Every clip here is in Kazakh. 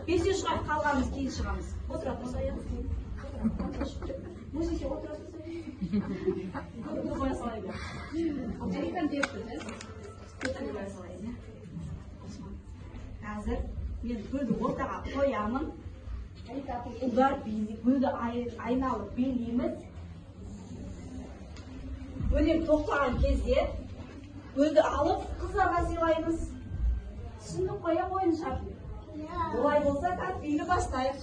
Бесінші шығарып қалғанымыз кейін шығамыз. Отыра тұрса аяғыз кейін. Музейше отыра тұрса қазір мен гүлді ортаға қоямын. Ұлдар гүлді айналып билейміз. Өлең тоқтаған кезде гүлді алып қыздарға сыйлаймыз. Түсіндік қоя ойын шартын. Олай болса, так биді бастайық.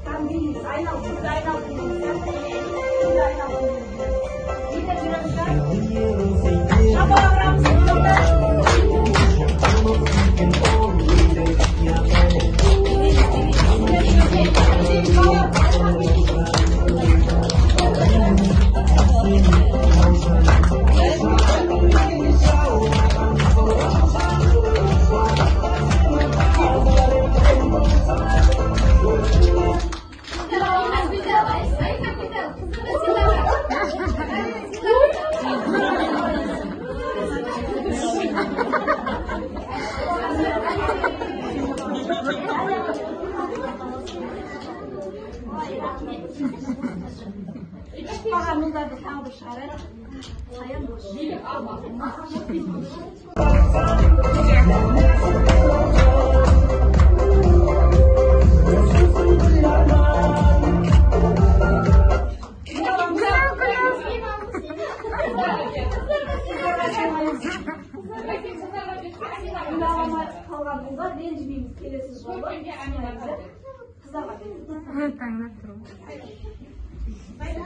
Там билейміз, айналып, гүлді айналып билейміз. Гүлді айналып билейміз. Биді жүреміздер. Шапаға бұрамыз. Bağımlılarda kaldı şaret. Sayın boş. Kalgan bunlar rencimimiz kelesi jolu. Kızlarga Tanglar turib. Ben de